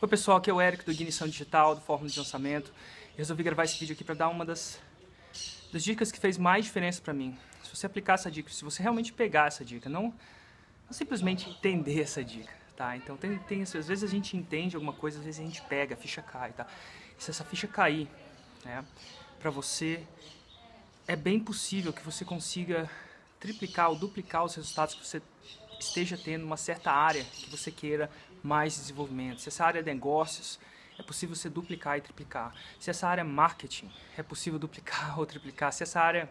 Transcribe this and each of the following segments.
Oi pessoal, aqui é o Eric do Ignição Digital, do Fórmula de Lançamento. Eu resolvi gravar esse vídeo aqui para dar uma das dicas que fez mais diferença para mim. Se você aplicar essa dica, se você realmente pegar essa dica, não simplesmente entender essa dica, tá? Então às vezes a gente entende alguma coisa, às vezes a gente pega, a ficha cai, tá? E se essa ficha cair, né, para você, é bem possível que você consiga triplicar ou duplicar os resultados que você esteja tendo uma certa área que você queira mais desenvolvimento. Se essa área é negócios, é possível você duplicar e triplicar. Se essa área é marketing, é possível duplicar ou triplicar. Se essa área,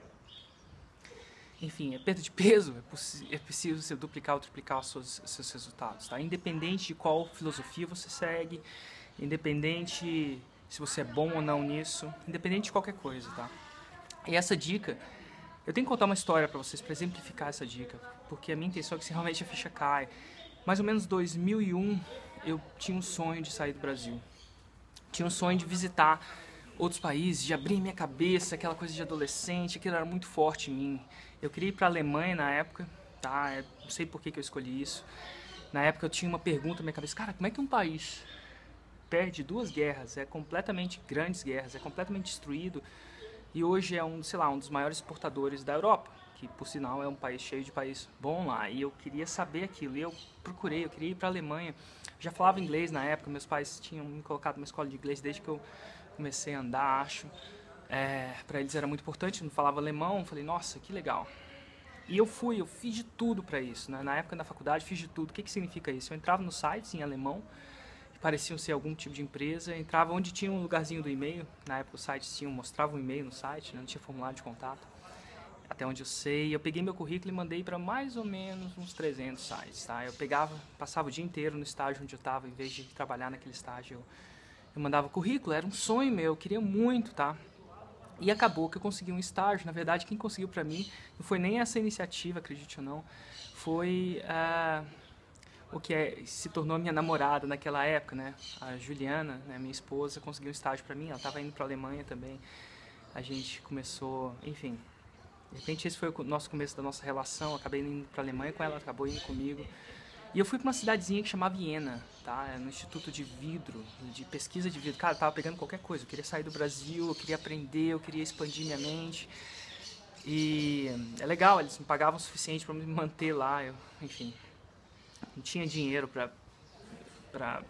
enfim, é perda de peso, é possível você duplicar ou triplicar os seus resultados, tá? Independente de qual filosofia você segue, independente se você é bom ou não nisso, independente de qualquer coisa, tá? E essa dica, eu tenho que contar uma história para vocês, para exemplificar essa dica, porque a minha intenção é que realmente a ficha cai. Mais ou menos 2001, eu tinha um sonho de sair do Brasil. Tinha um sonho de visitar outros países, de abrir minha cabeça, aquela coisa de adolescente, aquilo era muito forte em mim. Eu queria ir para a Alemanha na época, tá? Eu não sei por que eu escolhi isso. Na época eu tinha uma pergunta na minha cabeça, cara, como é que um país perde duas guerras, é completamente grandes guerras, é completamente destruído, e hoje é um dos maiores exportadores da Europa, que por sinal é um país cheio de país bom lá, e eu queria saber aquilo, e eu queria ir para a Alemanha. Já falava inglês na época, meus pais tinham me colocado numa escola de inglês desde que eu comecei a andar, acho. Para eles era muito importante, não falava alemão, falei, nossa, que legal. E eu fiz de tudo para isso, né? Na época da faculdade fiz de tudo. O que significa isso? Eu entrava nos sites em alemão, pareciam ser algum tipo de empresa, entrava onde tinha um lugarzinho do e-mail, na época os sites mostravam um e-mail no site, né? Não tinha formulário de contato, até onde eu sei. Eu peguei meu currículo e mandei para mais ou menos uns 300 sites, tá? Eu passava o dia inteiro no estágio onde eu estava, em vez de trabalhar naquele estágio, eu mandava currículo, era um sonho meu, eu queria muito, tá? E acabou que eu consegui um estágio. Na verdade, quem conseguiu para mim não foi nem essa iniciativa, acredite ou não, foi o que se tornou minha namorada naquela época, né? A Juliana, né, minha esposa, conseguiu um estágio para mim. Ela estava indo para a Alemanha também. A gente começou, enfim. De repente esse foi o nosso começo da nossa relação. Eu acabei indo para a Alemanha com ela, acabou indo comigo. E eu fui para uma cidadezinha que chamava Viena, tá? No Instituto de Vidro, de pesquisa de vidro. Cara, eu tava pegando qualquer coisa. Eu queria sair do Brasil, eu queria aprender, eu queria expandir minha mente. E é legal, eles me pagavam o suficiente para me manter lá. Enfim, não tinha dinheiro para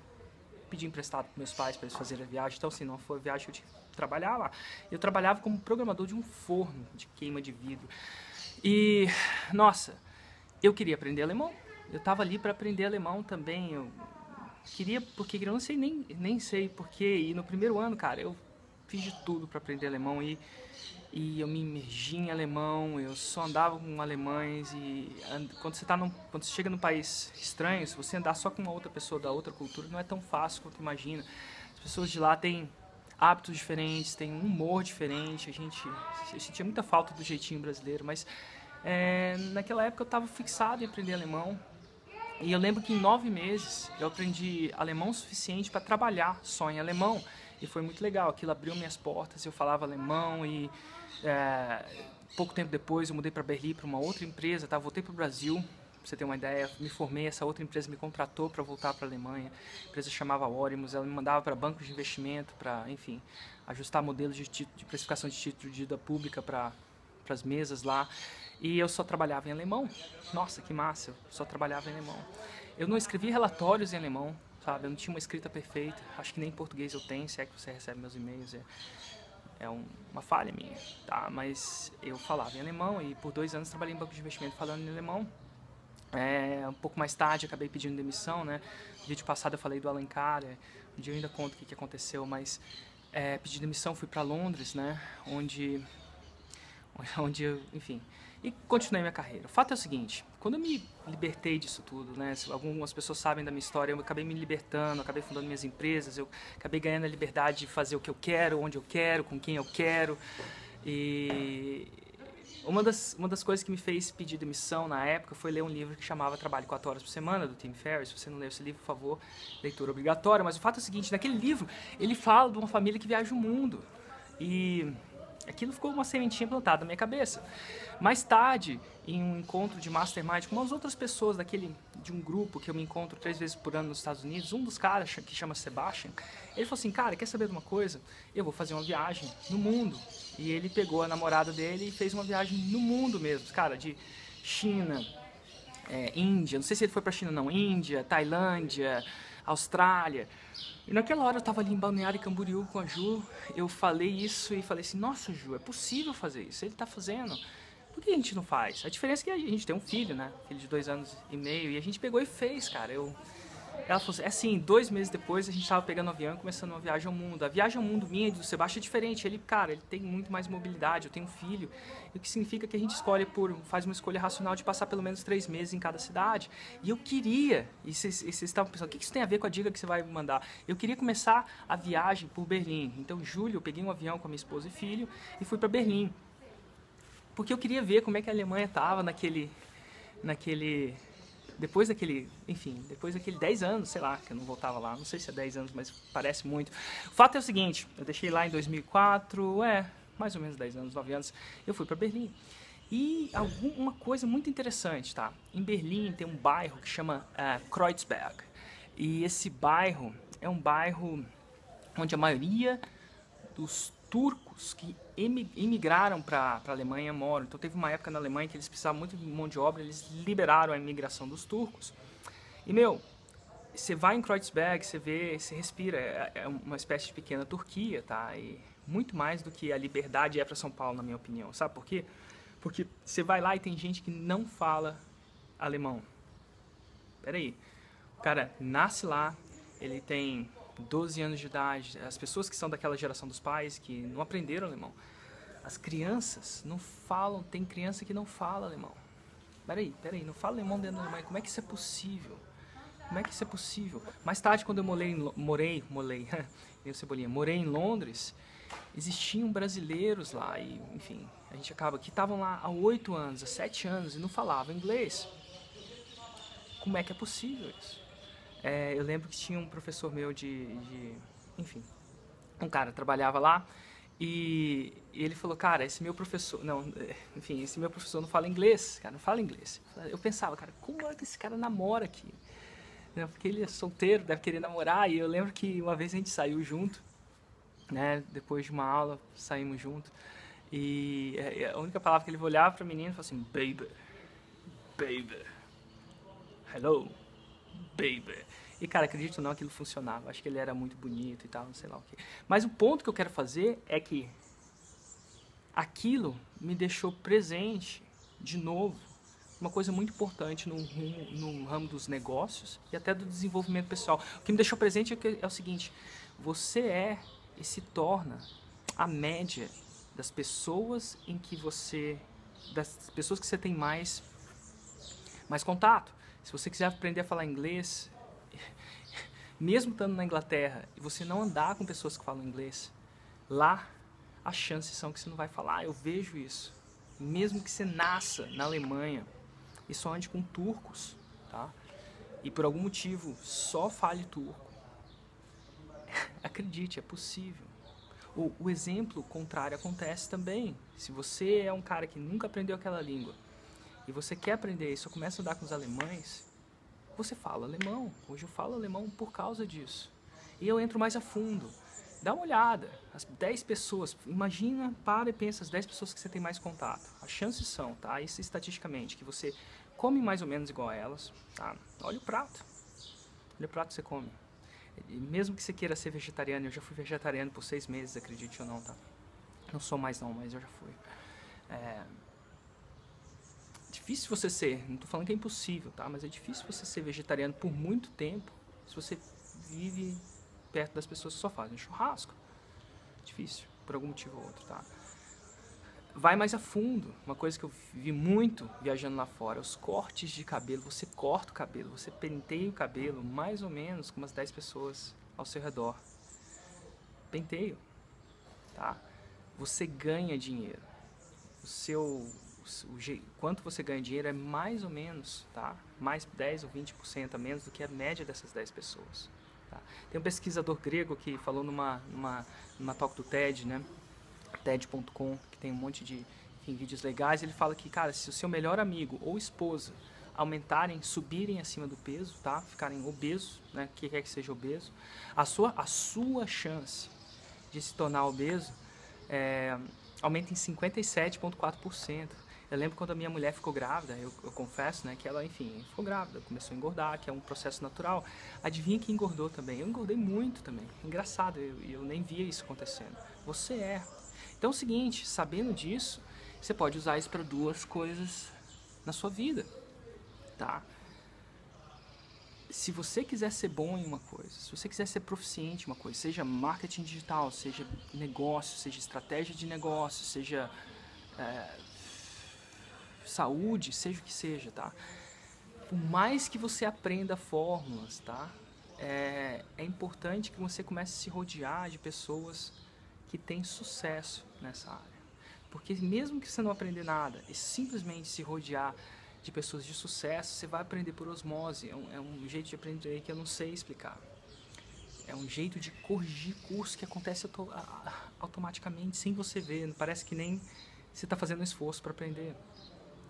pedir emprestado para meus pais para eles fazerem a viagem. Então, se não for viagem, eu tinha que trabalhar lá. Eu trabalhava como programador de um forno de queima de vidro. E, nossa, eu queria aprender alemão. Eu estava ali para aprender alemão também. Eu queria, porque eu não sei, nem sei porquê. E no primeiro ano, cara, eu fiz de tudo para aprender alemão e eu me imergi em alemão. Eu só andava com alemães. E quando você chega num país estranho, se você andar só com uma outra pessoa da outra cultura, não é tão fácil quanto imagina. As pessoas de lá têm hábitos diferentes, têm um humor diferente. Eu sentia muita falta do jeitinho brasileiro, mas naquela época eu estava fixado em aprender alemão. E eu lembro que em 9 meses eu aprendi alemão o suficiente para trabalhar só em alemão. E foi muito legal, aquilo abriu minhas portas, eu falava alemão e pouco tempo depois eu mudei para Berlim, para uma outra empresa, tá? Voltei para o Brasil, pra você ter uma ideia, me formei, essa outra empresa me contratou para voltar para a Alemanha. A empresa chamava Orimus, ela me mandava para bancos de investimento, para, enfim, ajustar modelos de precificação de título de dívida pública para as mesas lá. E eu só trabalhava em alemão. Nossa, que massa, eu só trabalhava em alemão. Eu não escrevia relatórios em alemão, sabe? Eu não tinha uma escrita perfeita. Acho que nem em português eu tenho, se é que você recebe meus e-mails. É uma falha minha, tá? Mas eu falava em alemão e por 2 anos trabalhei em banco de investimento falando em alemão. Um pouco mais tarde acabei pedindo demissão, né? No vídeo passado eu falei do Alencar, um dia eu ainda conto o que aconteceu, mas pedi demissão, fui para Londres, né? Onde eu, enfim, e continuei minha carreira. O fato é o seguinte, quando eu me libertei disso tudo, né, algumas pessoas sabem da minha história, eu acabei me libertando, acabei fundando minhas empresas, eu acabei ganhando a liberdade de fazer o que eu quero, onde eu quero, com quem eu quero. E uma das coisas que me fez pedir demissão na época foi ler um livro que chamava Trabalho 4 Horas por Semana, do Tim Ferriss. Se você não leu esse livro, por favor, leitura obrigatória. Mas o fato é o seguinte, naquele livro ele fala de uma família que viaja o mundo e aquilo ficou uma sementinha plantada na minha cabeça. Mais tarde, em um encontro de mastermind com umas outras pessoas de um grupo que eu me encontro 3 vezes por ano nos Estados Unidos, um dos caras, que chama Sebastian, ele falou assim, cara, quer saber de uma coisa? Eu vou fazer uma viagem no mundo. E ele pegou a namorada dele e fez uma viagem no mundo mesmo, cara, de China, Índia, não sei se ele foi pra China não, Índia, Tailândia, Austrália. E naquela hora eu tava ali em Balneário Camboriú com a Ju, eu falei isso e falei assim, nossa Ju, é possível fazer isso, ele tá fazendo, por que a gente não faz? A diferença é que a gente tem um filho, né, filho de 2 anos e meio, e a gente pegou e fez, cara. Ela falou assim, é assim, 2 meses depois a gente tava pegando um avião e começando uma viagem ao mundo. A viagem ao mundo minha e do Sebastião é diferente. Ele, cara, ele tem muito mais mobilidade, eu tenho um filho. O que significa que a gente escolhe faz uma escolha racional de passar pelo menos 3 meses em cada cidade. E eu queria, e vocês estavam pensando, o que isso tem a ver com a dica que você vai me mandar? Eu queria começar a viagem por Berlim. Então, em julho, eu peguei um avião com a minha esposa e filho e fui para Berlim. Porque eu queria ver como é que a Alemanha estava depois daquele 10 anos, sei lá, que eu não voltava lá, não sei se é 10 anos, mas parece muito. O fato é o seguinte, eu deixei lá em 2004, mais ou menos 10 anos, 9 anos, eu fui para Berlim. E uma coisa muito interessante, tá? Em Berlim tem um bairro que chama Kreuzberg. E esse bairro é um bairro onde a maioria dos turcos que emigraram para a Alemanha moram. Então teve uma época na Alemanha que eles precisavam muito de mão de obra, eles liberaram a imigração dos turcos. E, você vai em Kreuzberg, você vê, você respira, é uma espécie de pequena Turquia, tá? E muito mais do que a liberdade é para São Paulo, na minha opinião. Sabe por quê? Porque você vai lá e tem gente que não fala alemão. Peraí, o cara nasce lá, ele tem 12 anos de idade, as pessoas que são daquela geração dos pais que não aprenderam alemão, as crianças não falam, tem criança que não fala alemão. Peraí, não fala alemão dentro da Alemanha, como é que isso é possível? Como é que isso é possível? Mais tarde, quando eu morei em Londres, existiam brasileiros lá, e enfim, a gente acaba que estavam lá há 8 anos, há 7 anos e não falavam inglês. Como é que é possível isso? Eu lembro que tinha um professor meu enfim, um cara trabalhava lá e ele falou, cara, esse meu professor não fala inglês, cara, não fala inglês. Eu pensava, cara, como é que esse cara namora aqui? Porque ele é solteiro, deve querer namorar, e eu lembro que uma vez a gente saiu junto, né, depois de uma aula, saímos junto, e a única palavra que ele olhava pra menina e falou assim, baby, hello, baby. E, cara, acredito ou não, aquilo funcionava. Acho que ele era muito bonito e tal, não sei lá o quê. Mas o ponto que eu quero fazer é que aquilo me deixou presente, de novo, uma coisa muito importante no ramo dos negócios e até do desenvolvimento pessoal. O que me deixou presente é o seguinte, você e se torna a média das pessoas das pessoas que você tem mais contato. Se você quiser aprender a falar inglês, mesmo estando na Inglaterra, e você não andar com pessoas que falam inglês, lá as chances são que você não vai falar. Eu vejo isso. Mesmo que você nasça na Alemanha e só ande com turcos, tá? E por algum motivo só fale turco, acredite, é possível. O exemplo contrário acontece também. Se você é um cara que nunca aprendeu aquela língua e você quer aprender e só começa a andar com os alemães, você fala alemão. Hoje eu falo alemão por causa disso. E eu entro mais a fundo. Dá uma olhada. As 10 pessoas, imagina, para e pensa, as 10 pessoas que você tem mais contato. As chances são, tá? Isso estatisticamente, que você come mais ou menos igual a elas, tá? Olha o prato. Olha o prato que você come. E mesmo que você queira ser vegetariano, eu já fui vegetariano por 6 meses, acredite ou não, tá? Não sou mais não, mas eu já fui. Difícil você ser, não tô falando que é impossível, tá? Mas é difícil você ser vegetariano por muito tempo se você vive perto das pessoas que só fazem churrasco. Difícil, por algum motivo ou outro, tá? Vai mais a fundo. Uma coisa que eu vi muito viajando lá fora, os cortes de cabelo. Você corta o cabelo, você penteia o cabelo mais ou menos com umas 10 pessoas ao seu redor. Penteio, tá? Você ganha dinheiro. Quanto você ganha dinheiro é mais ou menos, tá? Mais 10 ou 20% a menos do que a média dessas 10 pessoas. Tá? Tem um pesquisador grego que falou numa talk do TED, né? TED.com, que tem um monte de vídeos legais. Ele fala que, cara, se o seu melhor amigo ou esposa aumentarem, subirem acima do peso, tá? Ficarem obesos, né? Que quer que seja obeso. A sua chance de se tornar obeso aumenta em 57,4%. Eu lembro quando a minha mulher ficou grávida, eu confesso, né, que ela, enfim, ficou grávida, começou a engordar, que é um processo natural. Adivinha quem engordou também? Eu engordei muito também. Engraçado, eu nem via isso acontecendo. Você é. Então é o seguinte, sabendo disso, você pode usar isso para duas coisas na sua vida, tá? Se você quiser ser bom em uma coisa, se você quiser ser proficiente em uma coisa, seja marketing digital, seja negócio, seja estratégia de negócio, seja saúde, seja o que seja, tá? Por mais que você aprenda fórmulas, tá? É importante que você comece a se rodear de pessoas que têm sucesso nessa área. Porque mesmo que você não aprender nada, e simplesmente se rodear de pessoas de sucesso, você vai aprender por osmose. É um jeito de aprender que eu não sei explicar. É um jeito de corrigir curso que acontece automaticamente, sem você ver. Parece que nem você está fazendo um esforço para aprender.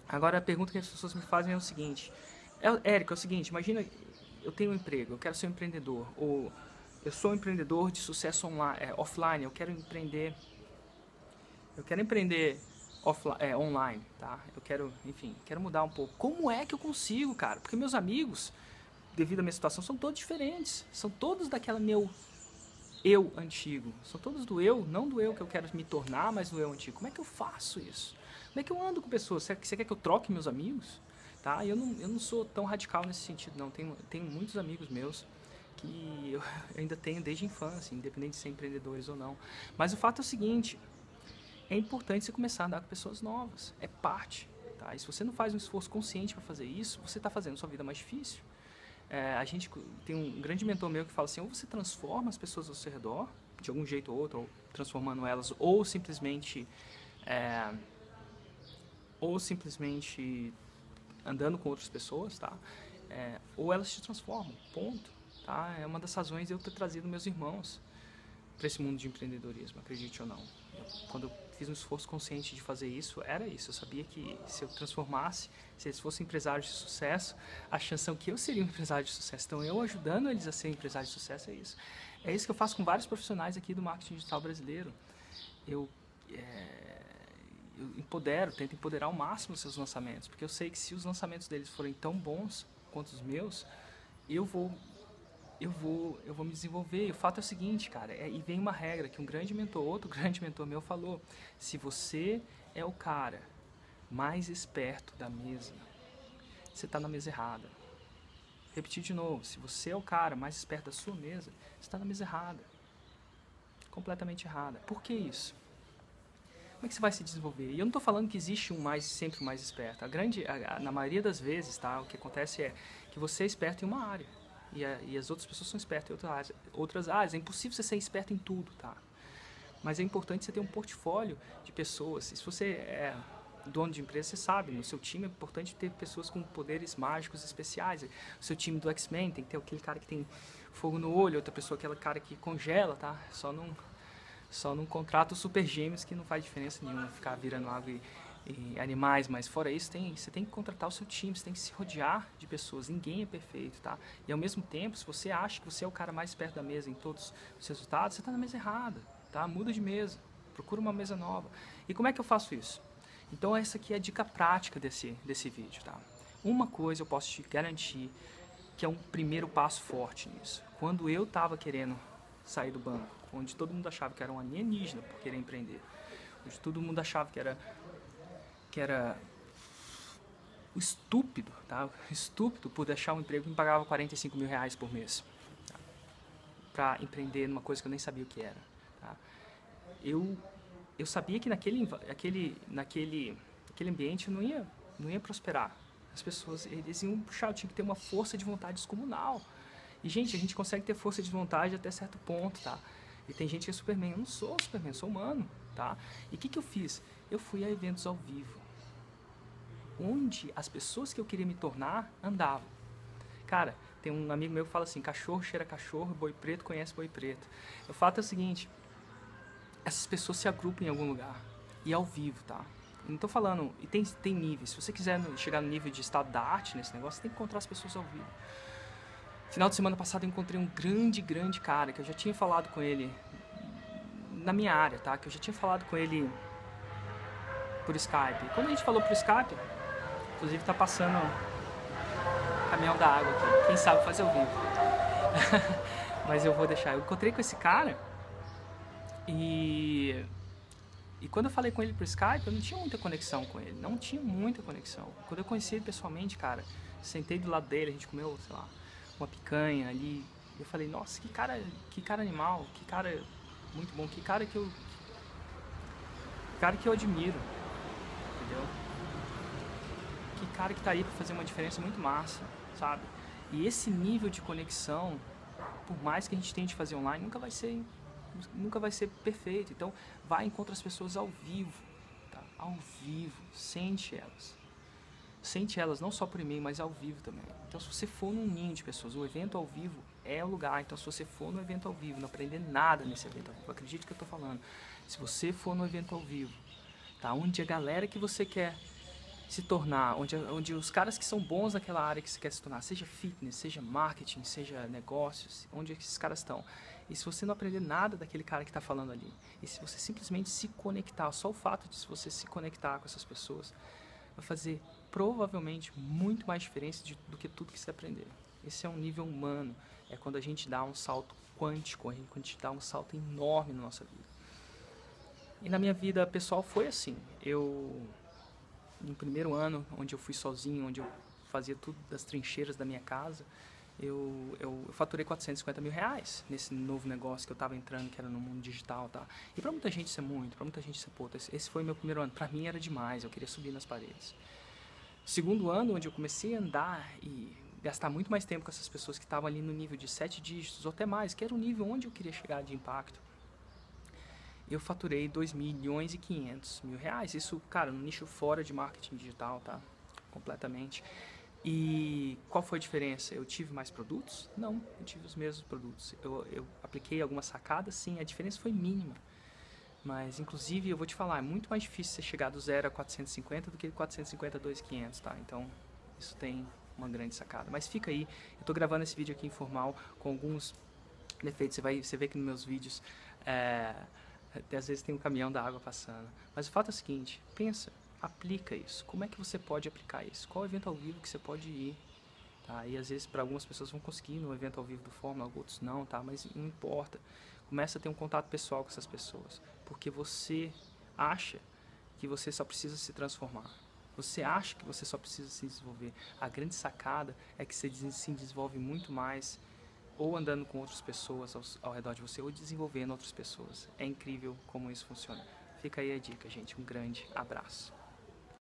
Agora a pergunta que as pessoas me fazem é o seguinte: Érico, é o seguinte, imagina, eu tenho um emprego, eu quero ser um empreendedor, ou eu sou um empreendedor de sucesso offline, eu quero empreender online, tá? Eu quero, enfim, quero mudar um pouco. Como é que eu consigo, cara? Porque meus amigos, devido à minha situação, são todos diferentes, são todos daquela meu eu antigo, são todos do eu, não do eu que eu quero me tornar, mas do eu antigo. Como é que eu faço isso? Como é que eu ando com pessoas? Você quer que eu troque meus amigos? Tá? Eu não sou tão radical nesse sentido, não. Tenho muitos amigos meus que eu ainda tenho desde a infância, independente de ser empreendedores ou não. Mas o fato é o seguinte: é importante você começar a andar com pessoas novas. É parte. Tá? E se você não faz um esforço consciente para fazer isso, você está fazendo sua vida mais difícil. A gente tem um grande mentor meu que fala assim: ou você transforma as pessoas ao seu redor, de algum jeito ou outro, ou transformando elas, ou simplesmente andando com outras pessoas, tá? Ou elas te transformam, ponto. Tá? É uma das razões de eu ter trazido meus irmãos para esse mundo de empreendedorismo, acredite ou não. Quando eu fiz um esforço consciente de fazer isso, era isso. Eu sabia que se eu transformasse, se eles fossem empresários de sucesso, a chance é que eu seria um empresário de sucesso. Então, eu ajudando eles a serem empresários de sucesso é isso. É isso que eu faço com vários profissionais aqui do marketing digital brasileiro. Eu empodero, tento empoderar ao máximo os seus lançamentos, porque eu sei que se os lançamentos deles forem tão bons quanto os meus, eu vou me desenvolver. E o fato é o seguinte, cara, e vem uma regra que outro grande mentor meu falou: se você é o cara mais esperto da mesa, você está na mesa errada. Repetir de novo: se você é o cara mais esperto da sua mesa, você está na mesa errada. Completamente errada. Por que isso? Como é que você vai se desenvolver? E eu não estou falando que existe sempre um mais esperto. Na maioria das vezes, tá, o que acontece é que você é esperto em uma área. E as outras pessoas são espertas em outras áreas. É impossível você ser esperto em tudo, tá? Mas é importante você ter um portfólio de pessoas. E se você é dono de empresa, você sabe, no seu time é importante ter pessoas com poderes mágicos especiais. O seu time do X-Men tem que ter aquele cara que tem fogo no olho, outra pessoa, aquele cara que congela, tá? Só não contrata os super gêmeos, que não faz diferença nenhuma ficar virando água e animais, mas fora isso, você tem que contratar o seu time, você tem que se rodear de pessoas. Ninguém é perfeito, tá? E ao mesmo tempo, se você acha que você é o cara mais perto da mesa em todos os resultados, você está na mesa errada, tá? Muda de mesa, procura uma mesa nova. E como é que eu faço isso? Então essa aqui é a dica prática desse vídeo, tá? Uma coisa eu posso te garantir que é um primeiro passo forte nisso. Quando eu estava querendo sair do banco, onde todo mundo achava que era um alienígena por querer empreender, onde todo mundo achava que era o estúpido, tá? Estúpido por deixar um emprego que me pagava 45 mil reais por mês, tá? Para empreender numa coisa que eu nem sabia o que era, tá? Eu sabia que naquele ambiente eu não ia prosperar. As pessoas, eles iam puxar, eu tinha que ter uma força de vontade descomunal. E, gente, a gente consegue ter força de vontade até certo ponto, tá? E tem gente que é Superman. Eu não sou Superman, eu sou humano, tá? E o que eu fiz? Eu fui a eventos ao vivo, onde as pessoas que eu queria me tornar andavam. Cara, tem um amigo meu que fala assim: cachorro cheira cachorro, boi preto conhece boi preto. O fato é o seguinte: essas pessoas se agrupam em algum lugar, e ao vivo, tá? Não tô falando, e tem níveis. Se você quiser chegar no nível de estado da arte nesse negócio, você tem que encontrar as pessoas ao vivo. Final de semana passado eu encontrei um grande cara, que eu já tinha falado com ele na minha área, tá? Que eu já tinha falado com ele por Skype. Quando a gente falou por Skype, inclusive tá passando o caminhão da água aqui. Quem sabe fazer ao vivo. Mas eu vou deixar. Eu encontrei com esse cara e quando eu falei com ele por Skype, eu não tinha muita conexão com ele. Não tinha muita conexão. Quando eu conheci ele pessoalmente, cara, sentei do lado dele, a gente comeu, sei lá, uma picanha ali. Eu falei, nossa, que cara animal, que cara muito bom, que cara que eu admiro, entendeu? Que cara que tá aí pra fazer uma diferença muito massa, sabe? E esse nível de conexão, por mais que a gente tente fazer online, nunca vai ser perfeito. Então, vai e encontra as pessoas ao vivo, tá? Ao vivo, sente elas, não só por e-mail, mas ao vivo também. Então, se você for num ninho de pessoas, o evento ao vivo é o lugar. Então, se você for no evento ao vivo, não aprender nada nesse evento ao vivo, acredite que eu tô falando. Se você for no evento ao vivo, tá? Onde a galera que você quer se tornar, onde os caras que são bons naquela área que você quer se tornar, seja fitness, seja marketing, seja negócios, onde esses caras estão. E se você não aprender nada daquele cara que está falando ali, e se você simplesmente se conectar, só o fato de você se conectar com essas pessoas, vai fazer provavelmente muito mais diferença do que tudo que você aprender. Esse é um nível humano, é quando a gente dá um salto quântico, quando a gente dá um salto enorme na nossa vida. E na minha vida pessoal foi assim, no primeiro ano, onde eu fui sozinho, onde eu fazia tudo das trincheiras da minha casa, eu faturei 450 mil reais nesse novo negócio que eu estava entrando, que era no mundo digital, tá? E para muita gente isso é muito, para muita gente isso é pouco. Esse foi meu primeiro ano, para mim era demais, eu queria subir nas paredes. Segundo ano, onde eu comecei a andar e gastar muito mais tempo com essas pessoas que estavam ali no nível de 7 dígitos ou até mais, que era o nível onde eu queria chegar de impacto, eu faturei 2.500.000 reais. Isso, cara, no nicho fora de marketing digital, tá? Completamente. E qual foi a diferença? Eu tive mais produtos? Não, eu tive os mesmos produtos. Eu apliquei algumas sacadas, sim, a diferença foi mínima. Mas, inclusive, eu vou te falar, é muito mais difícil você chegar do 0 a 450 do que 450 a 2.500, tá? Então, isso tem uma grande sacada. Mas fica aí, eu tô gravando esse vídeo aqui informal com alguns defeitos. Você vê que nos meus vídeos, até às vezes tem um caminhão da água passando. Mas o fato é o seguinte, pensa, aplica isso. Como é que você pode aplicar isso? Qual evento ao vivo que você pode ir? Tá? E às vezes para algumas pessoas vão conseguir no evento ao vivo do Fórmula, outros não, tá? Mas não importa. Começa a ter um contato pessoal com essas pessoas. Porque você acha que você só precisa se transformar. Você acha que você só precisa se desenvolver. A grande sacada é que você se desenvolve muito mais ou andando com outras pessoas ao redor de você, ou desenvolvendo outras pessoas. É incrível como isso funciona. Fica aí a dica, gente. Um grande abraço.